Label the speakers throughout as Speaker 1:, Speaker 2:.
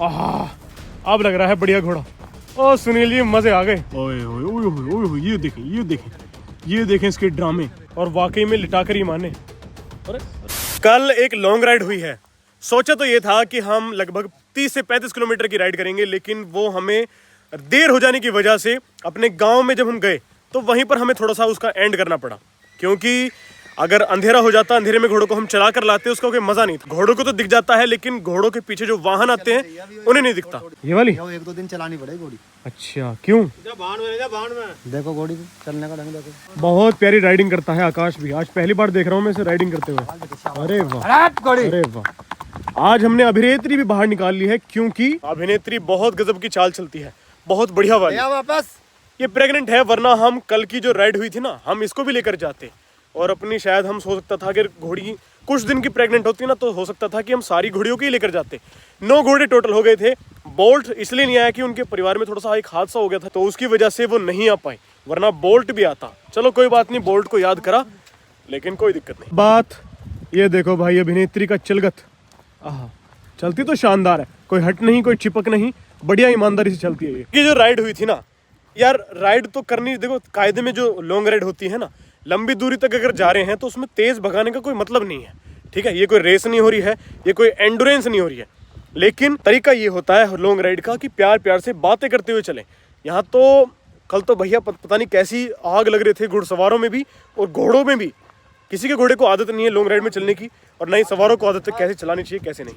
Speaker 1: अब लग रहा है बढ़िया घोड़ा। ओ सुनील जी मजे आ गए। ओए ओए ओए ओए ओए, ये देखें ये देखें ये देखें इसके ड्रामे, और वाकई में लिटा कर ही माने। कल एक लॉन्ग राइड हुई है। सोचा तो ये था कि हम लगभग 30 से 35 किलोमीटर की राइड करेंगे, लेकिन वो हमें देर हो जाने की वजह से अपने गांव में जब हम गए तो वहीं पर हमें थोड़ा सा उसका एंड करना पड़ा, क्योंकि अगर अंधेरा हो जाता, अंधेरे में घोड़ों को हम चला कर लाते, उसका कोई मजा नहीं था। घोड़ों को तो दिख जाता है, लेकिन घोड़ों के पीछे जो वाहन आते हैं उन्हें नहीं दिखता। ये वाली
Speaker 2: 1-2 दिन चलानी पड़ेगी घोड़ी।
Speaker 1: अच्छा क्यों?
Speaker 2: देखो घोड़ी चलने का ढंग देखो।
Speaker 1: बहुत प्यारी राइडिंग करता है आकाश भी। आज पहली बार देख रहा हूँ मैं इसे राइडिंग करते हुए। अरे वाह अरे वाह। आज हमने अभिनेत्री भी बाहर निकाल ली है, क्योंकि अभिनेत्री बहुत गजब की चाल चलती है, बहुत बढ़िया वाली।
Speaker 2: वापस
Speaker 1: ये प्रेग्नेंट है, वरना हम कल की जो राइड हुई थी ना, हम इसको भी लेकर जाते। और अपनी शायद हम सोच सकता था अगर घोड़ी कुछ दिन की प्रेग्नेंट होती ना, तो हो सकता था कि हम सारी घोड़ियों की लेकर जाते। 9 घोड़े टोटल हो गए थे। बोल्ट इसलिए नहीं आया कि उनके परिवार में थोड़ा सा एक हादसा हो गया था, तो उसकी वजह से वो नहीं आ पाए, वरना बोल्ट भी आता। चलो कोई बात नहीं, बोल्ट को याद करा, लेकिन कोई दिक्कत नहीं। बात ये देखो भाई, अभिनेत्री का चलगत, चलती तो शानदार है, कोई हट नहीं, कोई चिपक नहीं, बढ़िया ईमानदारी से चलती है। ये जो राइड हुई थी ना यार, राइड तो करनी, देखो कायदे में जो लॉन्ग राइड होती है ना, लंबी दूरी तक अगर जा रहे हैं तो उसमें तेज भगाने का कोई मतलब नहीं है, ठीक है। ये कोई रेस नहीं हो रही है, ये कोई एंडोरेंस नहीं हो रही है, लेकिन तरीका ये होता है लॉन्ग राइड का कि प्यार प्यार से बातें करते हुए चलें। यहाँ तो कल तो भैया पता नहीं कैसी आग लग रहे थे घुड़सवारों में भी और घोड़ों में भी। किसी के घोड़े को आदत नहीं है लॉन्ग राइड में चलने की, और नहीं सवारों को आदत है कैसे चलानी चाहिए कैसे नहीं।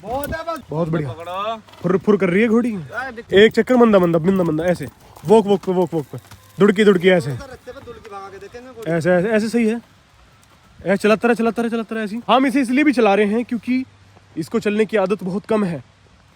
Speaker 1: बहुत बढ़िया फुर फुर कर रही है घोड़ी, एक चक्कर मंदा मंदा बिंदा मंदा, ऐसे वोक वोक पे वोक वोक पे, दुड़की दुड़की, ऐसे ऐसे ऐसे ऐसे सही है। ऐसे चलाता रहा ऐसी। हम इसे इसलिए भी चला रहे हैं क्योंकि इसको चलने की आदत बहुत कम है।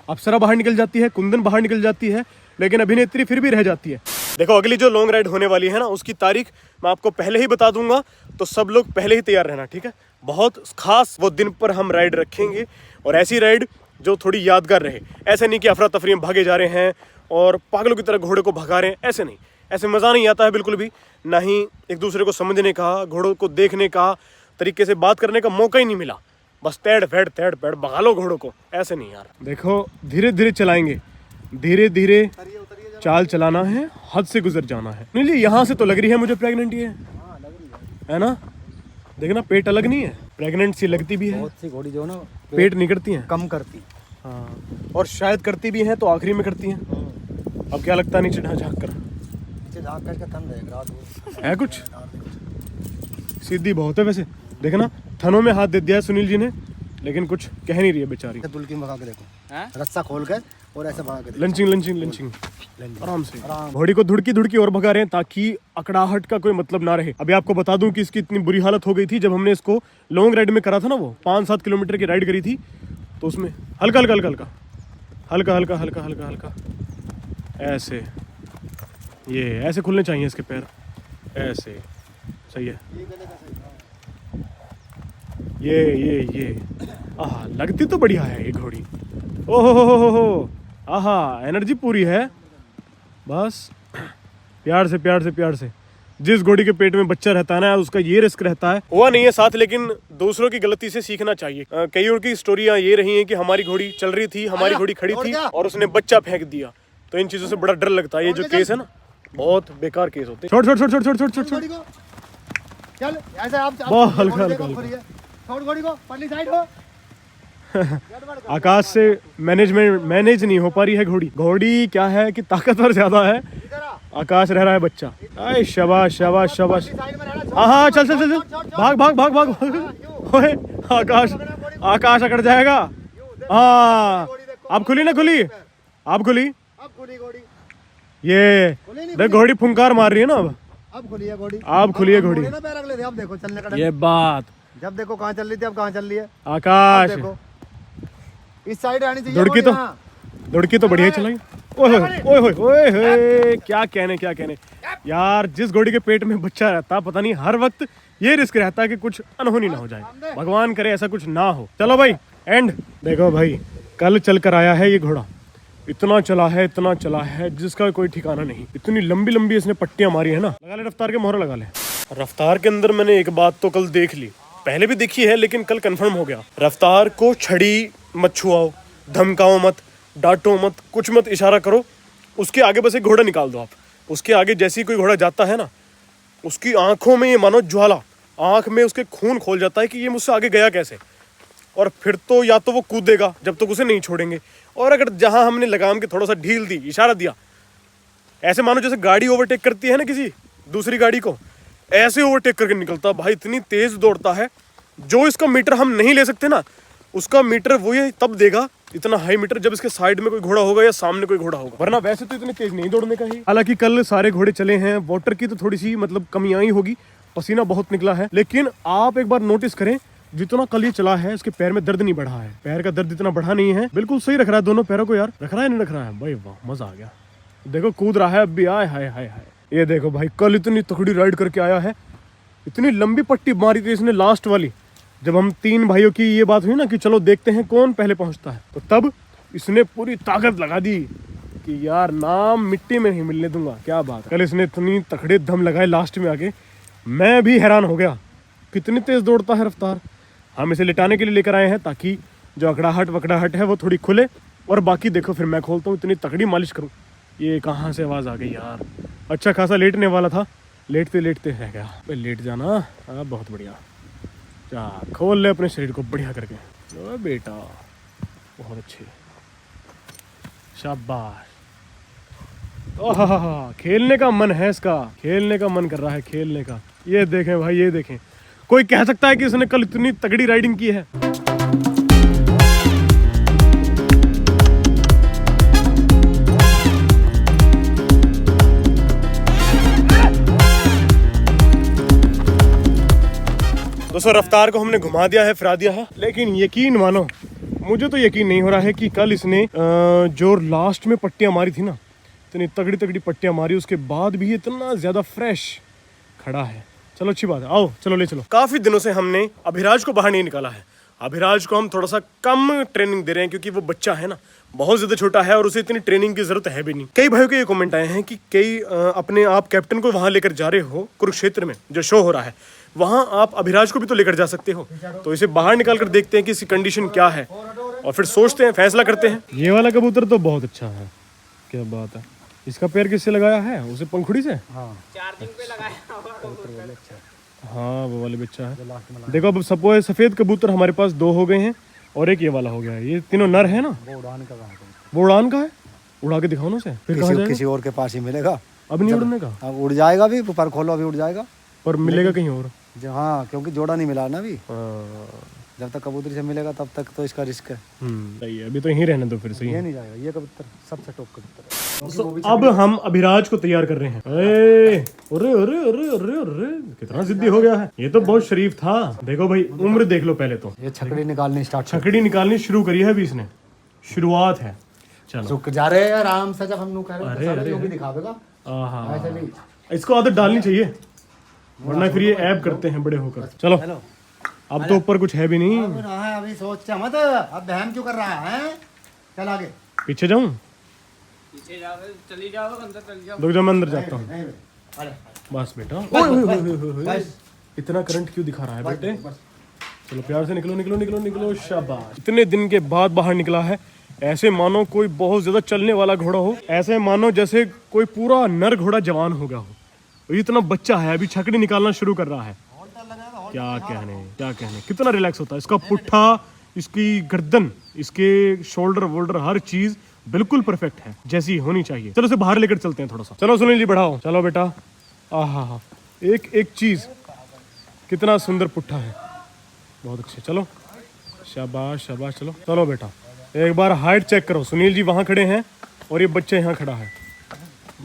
Speaker 1: अप्सरा बाहर निकल जाती है, कुंदन बाहर निकल जाती है, लेकिन अभिनेत्री फिर भी रह जाती है। देखो अगली जो लॉन्ग राइड होने वाली है ना, उसकी तारीख मैं आपको पहले ही बता दूंगा, तो सब लोग पहले ही तैयार रहना, ठीक है। बहुत खास वो दिन पर हम राइड रखेंगे, और ऐसी राइड जो थोड़ी यादगार रहे। ऐसे नहीं कि अफरा तफरी में भागे जा रहे हैं और पागलों की तरह घोड़े को भगा रहे हैं, ऐसे नहीं। ऐसे मज़ा नहीं आता है बिल्कुल भी, ना ही एक दूसरे को समझने का, घोड़ों को देखने का, तरीके से बात करने का मौका ही नहीं मिला। बस तेड़ फेड़ भगा लो घोड़ों को, ऐसे नहीं यार। देखो धीरे धीरे चलाएंगे, धीरे धीरे चाल चलाना है, हद से गुजर जाना है। नहीं यहाँ से तो लग रही है मुझे प्रेग्नेंट ही है ना। देखना पेट अलग नहीं है, प्रेग्नेंट सी लगती भी है।
Speaker 2: बहुत सी घोड़ी जो ना
Speaker 1: पेट नहीं करती हैं,
Speaker 2: कम करती।
Speaker 1: हाँ, और शायद करती भी हैं तो आखिरी में करती हैं। अब क्या लगता है नीचे झाँक कर है कुछ सीधी बहुत है वैसे। देखना थनों में हाथ दे दिया है सुनील जी ने, लेकिन कुछ कह नहीं रही है बेचारी।
Speaker 2: दुल्की भगा के देखो, रस्सा खोल के और ऐसे भगा के
Speaker 1: लंचिंग आराम से घोड़ी को धुड़की और भगा रहे हैं, ताकि अकड़ाहट का कोई मतलब ना रहे। अभी आपको बता दूं कि इसकी इतनी बुरी हालत हो गई थी जब हमने इसको लॉन्ग राइड में करा था ना, वो 5-7 किलोमीटर की राइड करी थी, तो उसमें हल्का ऐसे, ये ऐसे खुलने चाहिए इसके पैर, ऐसे सही है। ये आहा लगती तो बढ़िया है ये घोड़ी। ओहो आहा एनर्जी पूरी है। बस प्यार से जिस घोड़ी के पेट में बच्चा रहता है ना, उसका ये रिस्क रहता है। हुआ नहीं है साथ, लेकिन दूसरों की गलती से सीखना चाहिए। कई और की स्टोरियां ये रही हैं कि हमारी घोड़ी चल रही थी, हमारी घोड़ी खड़ी थी और उसने बच्चा फेंक दिया, तो इन चीजों से बड़ा डर लगता है। ये जो केस है ना, बहुत बेकार केस होते हैं। छोड़ बहुत हल्का आकाश से मैनेज नहीं हो पा रही है घोड़ी क्या है कि ताकतवर ज्यादा है, आकाश रह रहा है बच्चा। आए शाबाश हाँ चल भाग ओए आकाश अकड़ जाएगा। हाँ अब खुली ये देख घोड़ी फुंकार मार रही है ना। अब खुली है घोड़ी।
Speaker 2: अब देखो चलने का
Speaker 1: ये बात,
Speaker 2: जब देखो कहाँ चल रही थी, अब कहाँ चल रही है
Speaker 1: आकाश।
Speaker 2: देखो इस साइड आनी चाहिए।
Speaker 1: दुड़की तो बढ़िया चलाई। ओए क्या कहने यार, जिस घोड़ी के पेट में बच्चा रहता, पता नहीं हर वक्त ये रिस्क रहता है कि कुछ अनहोनी ना हो जाए। भगवान करे ऐसा कुछ ना हो। चलो भाई एंड देखो भाई, कल चल कर आया है ये घोड़ा, इतना चला है जिसका कोई ठिकाना नहीं। इतनी लंबी इसने पट्टियां मारी है ना। लगा ले रफ्तार के मोहर लगा ले। रफ्तार के अंदर मैंने एक बात तो कल देख ली, पहले भी देखी है लेकिन कल कंफर्म हो गया। रफ्तार को छड़ी मत छुआओ, धमकाओ मत, डांटो मत, कुछ मत, इशारा करो, उसके आगे बस एक घोड़ा निकाल दो आप। उसके आगे जैसे ही कोई घोड़ा जाता है ना, उसकी आंखों में ये मानो ज्वाला, आंख में उसके खून खोल जाता है कि ये मुझसे आगे गया कैसे। और फिर तो या तो वो कूदेगा जब तक उसे नहीं छोड़ेंगे, और अगर जहां हमने लगाम के थोड़ा सा ढील दी, इशारा दिया, ऐसे मानो जैसे गाड़ी ओवरटेक करती है ना किसी दूसरी गाड़ी को, ऐसे ओवरटेक करके निकलता भाई, इतनी तेज दौड़ता है। जो इसका मीटर हम नहीं ले सकते ना, उसका मीटर वो ये तब देगा, इतना हाई मीटर, जब इसके साइड में कोई घोड़ा होगा या सामने कोई घोड़ा होगा, वरना वैसे तो इतनी तेज नहीं दौड़ने का ही। हालांकि कल सारे घोड़े चले हैं, वाटर की तो थोड़ी सी मतलब कमी आई होगी, पसीना बहुत निकला है, लेकिन आप एक बार नोटिस करें, जितना कल ये चला है इसके पैर में दर्द नहीं बढ़ा है, पैर का दर्द इतना बढ़ा नहीं है, बिल्कुल सही रख रहा है दोनों पैरों को यार। रख रहा है नहीं रख रहा है भाई, वाह मजा आ गया। देखो कूद रहा है अब भी, आए हाय हाय हाय। ये देखो भाई, कल इतनी तकड़ी राइड करके आया है, इतनी लंबी पट्टी मारी थी इसने लास्ट वाली, जब हम 3 भाइयों की ये बात हुई ना कि चलो देखते हैं कौन पहले पहुंचता है, तो तब इसने पूरी ताकत लगा दी कि यार नाम मिट्टी में नहीं मिलने दूंगा। क्या बात, कल इसने इतनी तकड़े दम लगाए लास्ट में आके, मैं भी हैरान हो गया कितनी तेज दौड़ता है रफ्तार। हम इसे लिटाने के लिए लेकर आए हैं ताकि जो अकड़ाहट वकड़ाहट है वो थोड़ी खुले, और बाकी देखो फिर मैं खोलता हूँ, इतनी तकड़ी मालिश करूँ। ये कहाँ से आवाज़ आ गई यार, अच्छा खासा लेटने वाला था, लेटते लेटते रह गया। भाई लेट जाना, हाँ बहुत बढ़िया, जा खोल ले अपने शरीर को बढ़िया करके। ओ बेटा बहुत अच्छे, शाबाश। ओह खेलने का मन है इसका, खेलने का मन कर रहा है, खेलने का। ये देखें भाई, ये देखें, कोई कह सकता है कि इसने कल इतनी तगड़ी राइडिंग की है? दोस्तों रफ्तार को हमने घुमा दिया है, फिरा दिया है, लेकिन यकीन मानो, मुझे तो यकीन नहीं हो रहा है कि कल इसने जो लास्ट में पट्टियां मारी थी ना, इतनी तगड़ी तगड़ी पट्टियां मारी, उसके बाद भी इतना ज्यादा फ्रेश खड़ा है। चलो अच्छी बात है, आओ चलो ले चलो। काफी दिनों से हमने अभिराज को बाहर नहीं निकाला है। अभिराज को हम थोड़ा सा कम ट्रेनिंग दे रहे हैं क्योंकि वो बच्चा है ना, बहुत ज्यादा छोटा है और उसे इतनी ट्रेनिंग की जरूरत है भी नहीं। कई भाइयों के ये कमेंट आए हैं कि कई अपने आप कैप्टन को वहां लेकर जा रहे हो, कुरुक्षेत्र में जो शो हो रहा है वहां आप अभिराज को भी तो लेकर जा सकते हो, तो इसे बाहर निकाल कर देखते हैं कि इसकी कंडीशन क्या है और फिर सोचते हैं, फैसला करते हैं। ये वाला कबूतर तो बहुत अच्छा है, क्या बात है। इसका पैर किससे लगाया है? उसे पंखुड़ी से? हाँ चार्जिंग पे लगाया। हाँ वो वाले बच्चा है। देखो अब सपोज सफेद कबूतर हमारे पास 2 हो गए हैं और एक ये वाला हो गया है, ये तीनों नर है ना। वो उड़ान का है, उड़ा के दिखाओ ना उसे, फिर
Speaker 2: किसी और के पास ही मिलेगा।
Speaker 1: अब नहीं उड़ने का,
Speaker 2: अब उड़ जाएगा भी, पर खोलो अभी उड़ जाएगा,
Speaker 1: पर मिलेगा कहीं और।
Speaker 2: हाँ क्योंकि जोड़ा नहीं मिला ना अभी, जब तक कबूतरी से मिलेगा तब तक तो इसका रिस्क है।
Speaker 1: सही है, अभी तो यहीं रहने दो फिर से।
Speaker 2: ये नहीं जाएगा, ये कबूतर सबसे टॉप कबूतर है।
Speaker 1: अब हम अभिराज को तैयार कर रहे हैं। अरे अरे अरे अरे अरे अरे कितना जिद्दी हो गया है, ये तो बहुत शरीफ था। देखो भाई उम्र देख लो पहले तो।
Speaker 2: ये छकड़ी निकालनी स्टार्ट,
Speaker 1: छकड़ी निकालनी शुरू करी है अभी इसने, शुरुआत है। चलो
Speaker 2: रुक जा रहे हैं आराम से, जब हम लोग कह रहे हैं तो भी दिखावेगा। ऐसे नहीं,
Speaker 1: इसको आदत डालनी चाहिए वरना फिर ये ऐब करते हैं बड़े होकर। चलो अब तो ऊपर कुछ है भी नहीं।
Speaker 2: अभी सोच मत, अब बहम क्यों कर रहा है? चल आगे।
Speaker 1: पीछे जाऊं?
Speaker 3: पीछे जाओ, चली जाओ, अंदर चली जाओ।
Speaker 1: रुक जा, मैं अंदर जाता हूँ। बस बेटा, इतना करंट क्यों दिखा रहा है बेटे? चलो प्यार से निकलो निकलो निकलो निकलो, शाबाश। इतने दिन के बाद बाहर निकला है, ऐसे मानो कोई बहुत ज्यादा चलने वाला घोड़ा हो, ऐसे मानो जैसे कोई पूरा नर घोड़ा जवान हो गया हो। इतना बच्चा है, अभी छकड़ी निकालना शुरू कर रहा है। क्या कहने कितना रिलैक्स होता है इसका पुट्ठा, इसकी गर्दन, इसके शोल्डर वोल्डर, हर चीज बिल्कुल परफेक्ट है जैसी होनी चाहिए। चलो इसे बाहर लेकर चलते हैं थोड़ा सा। चलो सुनील जी बढ़ाओ, चलो बेटा। आहा एक एक चीज, कितना सुंदर पुट्ठा है, बहुत अच्छे। चलो शाबाश शाबाश, चलो चलो बेटा। एक बार हाइट चेक करो, सुनील जी वहां खड़े हैं और ये बच्चे यहाँ खड़ा है।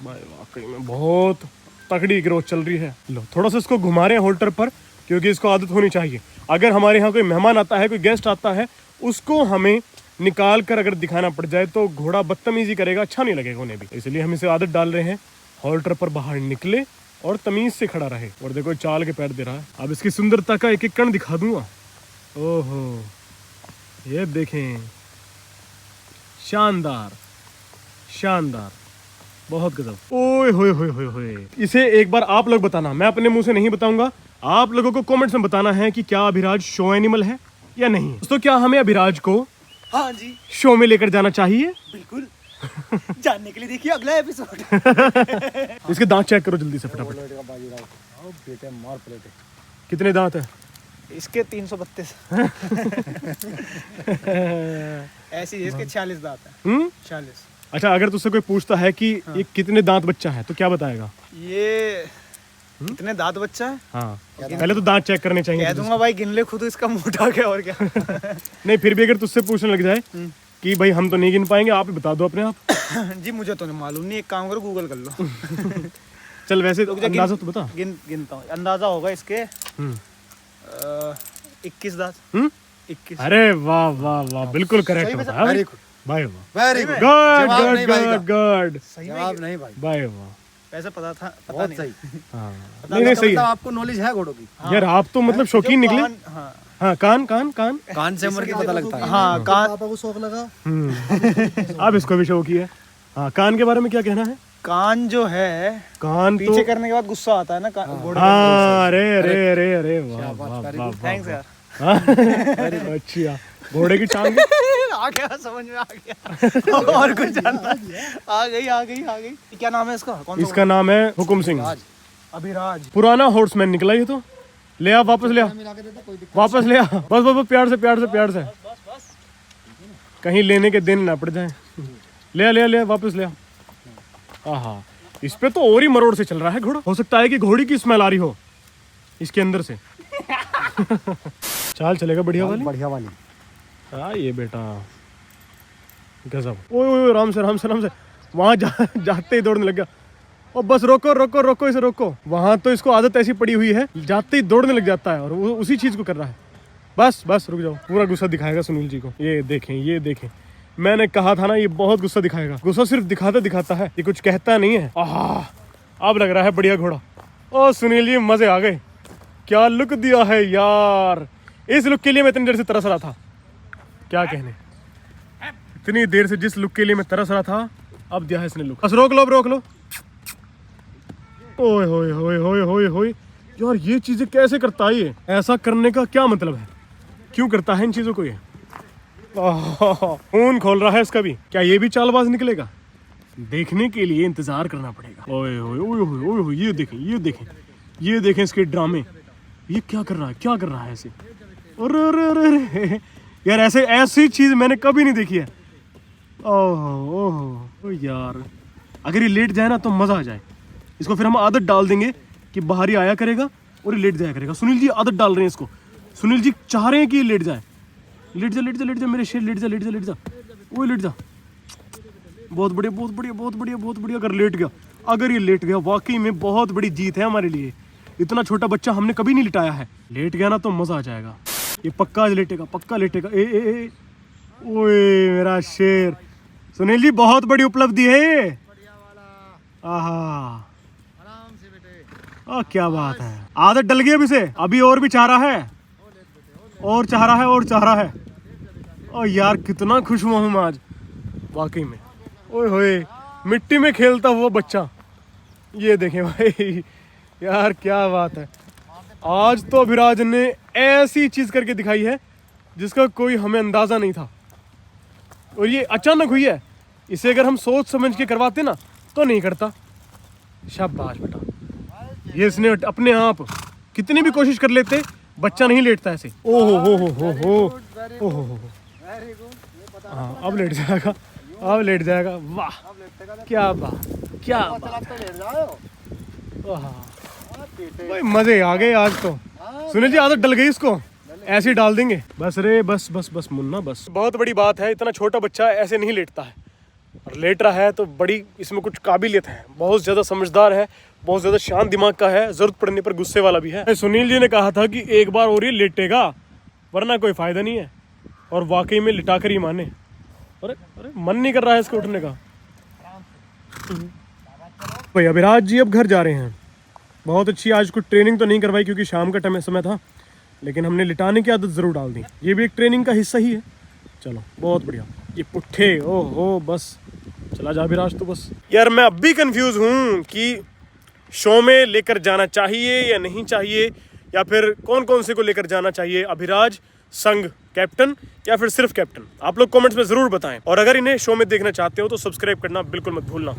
Speaker 1: वाकई में बहुत तगड़ी ग्रोथ चल रही है। लो थोड़ा सा इसको घुमा रहे हैं होल्टर पर, क्योंकि इसको आदत होनी चाहिए। अगर हमारे यहाँ कोई मेहमान आता है, कोई गेस्ट आता है, उसको हमें निकाल कर अगर दिखाना पड़ जाए तो घोड़ा बदतमीजी करेगा, अच्छा नहीं लगेगा उन्हें भी। इसलिए हम इसे आदत डाल रहे हैं, होल्टर पर बाहर निकले और तमीज से खड़ा रहे। और देखो चाल के पैर दे रहा है। अब इसकी सुंदरता का एक एक कण दिखा दूंगा। ओहो ये देखें, शानदार शानदार, बहुत गजब। ओए होए होए होए होए। इसे एक बार आप लोग बताना, मैं अपने मुंह से नहीं बताऊंगा, आप लोगों को कमेंट्स में बताना है कि क्या अभिराज शो एनिमल है या नहीं। दोस्तों क्या हमें अभिराज को
Speaker 2: हाँ जी
Speaker 1: शो में लेकर जाना चाहिए?
Speaker 2: बिल्कुल जानने के लिए देखिए अगला एपिसोड।
Speaker 1: इसके दांत चेक करो जल्दी से फटाफट।
Speaker 2: बेटे मार प्लेटे।
Speaker 1: कितने दांत है?
Speaker 2: इसके 332 ऐसी है, इसके 46 दांत है। 46।
Speaker 1: अच्छा, अगर तुझसे कोई पूछता है कि ये कितने दांत बच्चा है तो क्या बताएगा?
Speaker 2: ये कितने दांत बच्चा है?
Speaker 1: हाँ, पहले तो दांत चेक करने चाहिए।
Speaker 2: कह दूंगा भाई गिन ले खुद, इसका मुंह उठा के, और क्या।
Speaker 1: नहीं, फिर भी अगर तुझसे पूछने लग जाए कि भाई हम तो नहीं गिन पाएंगे, आप ही बता दो अपने आप।
Speaker 2: जी मुझे तो नहीं मालूम, नहीं, एक काम करो गूगल कर लो।
Speaker 1: चल वैसे तो अंदाजा तो बता।
Speaker 2: गिनता हूँ, अंदाजा होगा इसके 21 दांत। 21।
Speaker 1: अरे वाह वाह वाह, बिल्कुल करेक्ट बता भाई। भाई वाह,
Speaker 2: very good.
Speaker 1: Good good good.
Speaker 2: जवाब नहीं भाई,
Speaker 1: भाई वाह,
Speaker 2: वैसे पता था, पता नहीं। सही।
Speaker 1: हाँ नहीं नहीं सही है
Speaker 2: आपको नॉलेज है घोड़ों की।
Speaker 1: यार, आप तो मतलब शौकीन निकले।
Speaker 2: हाँ
Speaker 1: हाँ, कान कान कान
Speaker 2: कान से उम्र की पता लगता है। हाँ कान, पापा को शौक लगा।
Speaker 1: अब इसको भी शौक ही है। हाँ, कान के बारे में क्या कहना है?
Speaker 2: कान जो है,
Speaker 1: कान
Speaker 2: पीछे
Speaker 1: तो
Speaker 2: करने के बाद गुस्सा आता है ना घोड़े।
Speaker 1: हाँ, अरे अरे अरे अरे वाह वाह वाह,
Speaker 2: थैंक्स यार।
Speaker 1: अच्छी यार, घोड़े की टांग।
Speaker 2: आ गया, समझ में आ गया। और कुछ जानना? आ गई। क्या नाम है इसका? कौन सा?
Speaker 1: इसका नाम है हुकुम सिंह।
Speaker 2: अभिराज।
Speaker 1: पुराना हॉर्समैन निकला ये तो। ले आ, वापस ले आ, वापस ले आ। बस बस बस, प्यार से प्यार से प्यार से, कहीं लेने के दिन ना पड़ जाए। ले आ ले आ ले आ, वापस ले आ। आहा, इस पे तो और ही मरोड़ से चल रहा है घोड़ा। हो सकता है कि घोड़ी की स्मेल आ रही हो इसके अंदर से। चाल चलेगा बढ़िया वाली।
Speaker 2: बढ़िया वाली।
Speaker 1: हाँ ये बेटा गजब। ओए ओए, राम से राम से राम से। वहां जाते ही दौड़ने लग गया। और बस रोको रोको रोको, इसे रोको। वहां तो इसको आदत ऐसी पड़ी हुई है, जाते ही दौड़ने लग जाता है और वो उसी चीज को कर रहा है। बस बस रुक जाओ, पूरा गुस्सा दिखाएगा सुनील जी को। ये देखें ये देखें, मैंने कहा था ना ये बहुत गुस्सा दिखाएगा। गुस्सा सिर्फ दिखाता दिखाता है, ये कुछ कहता नहीं है। आहा, अब लग रहा है बढ़िया घोड़ा। ओ सुनील जी, मजे आ गए। क्या लुक दिया है यार। इस लुक के लिए मैं इतनी देर से तरस रहा था, क्या कहने। इतनी देर से जिस लुक के लिए मैं तरस रहा था, अब दिया है इसने लुक। बस रोक लो, अब रोक लो। ओए होए होए होए होए होए यार, ये चीजें कैसे करता है ये? ऐसा करने का क्या मतलब है? क्यों करता है इन चीजों को ये? खून खोल रहा है इसका भी। क्या ये भी चालबाज निकलेगा? देखने के लिए इंतजार करना पड़ेगा। ओए होए ओए होए ओए होए, ये देखें ये देखें ये देखें इसके ड्रामे। ये क्या कर रहा है, क्या कर रहा है ऐसे? अरे अरे अरे अरे यार, ऐसी चीज मैंने कभी नहीं देखी है। ओह ओह यार, अगर ये लेट जाए ना तो मजा आ जाए। इसको फिर हम आदत डाल देंगे कि बाहर ही आया करेगा और ये लेट जाया करेगा। सुनील जी आदत डाल रहे हैं इसको। सुनील जी चाह रहे हैं कि ये लेट जाए। लेट जा लेट जा लेट जा मेरे शेर, लेट जा लेट जा लेट जा। वो लेट जा। बहुत बढ़िया बहुत बढ़िया बहुत बढ़िया बहुत बढ़िया। अगर लेट गया, अगर ये लेट गया, वाकई में बहुत बड़ी जीत है हमारे लिए। इतना छोटा बच्चा हमने कभी नहीं लिटाया है। लेट गया ना तो मजा आ जाएगा। ये पक्का लेटेगा, पक्का लेटेगा। ए ए ए ओए मेरा शेर। सुनील जी बहुत बड़ी उपलब्धि है ये। आहा, क्या बात है। आदत डल गई अब इसे, अभी और भी चाह रहा है, और चाह रहा है और चाह रहा है। ओ यार, कितना खुश हुआ हूँ मैं आज वाकई में। ओए होए, मिट्टी में खेलता हुआ बच्चा। ये देखें भाई, यार क्या बात है। आज तो अभिराज ने ऐसी चीज करके दिखाई है जिसका कोई हमें अंदाजा नहीं था, और ये अचानक हुई है। इसे अगर हम सोच समझ के करवाते ना तो नहीं करता। शाबाश बेटा। ये इसने अपने आप कितनी भी कोशिश कर लेते, बच्चा नहीं लेटता ऐसे। ओहो हो ओहो। हाँ, अब लेट जाएगा, अब लेट जाएगा। वाह क्या बात, क्या बात। भाई मजे आ गए आज तो। सुनील जी आदत डल गई इसको, ऐसे ही डाल देंगे। बस रे बस बस बस मुन्ना बस। बहुत बड़ी बात है, इतना छोटा बच्चा ऐसे नहीं लेटता है, और लेट रहा है तो बड़ी इसमें कुछ काबिलियत है। बहुत ज़्यादा समझदार है, बहुत ज़्यादा शांत दिमाग का है, ज़रूरत पड़ने पर गुस्से वाला भी है। सुनील जी ने कहा था कि एक बार और ये लेटेगा वरना कोई फ़ायदा नहीं है, और वाकई में लिटा कर ही माने। अरे अरे, मन नहीं कर रहा है इसको उठने का। भाई अभिराज जी अब घर जा रहे हैं। बहुत अच्छी, आज कुछ ट्रेनिंग तो नहीं करवाई क्योंकि शाम का समय था, लेकिन हमने लिटाने की आदत ज़रूर डाल दी। ये भी एक ट्रेनिंग का हिस्सा ही है। चलो बहुत बढ़िया। ये पुट्ठे, ओहो बस चला जा अभिराज तो बस। यार मैं अब भी कंफ्यूज हूँ कि शो में लेकर जाना चाहिए या नहीं चाहिए, या फिर कौन कौन से को लेकर जाना चाहिए। अभिराज, संग कैप्टन या फिर सिर्फ कैप्टन? आप लोग कमेंट्स में जरूर बताएं, और अगर इन्हें शो में देखना चाहते हो तो सब्सक्राइब करना बिल्कुल मत भूलना।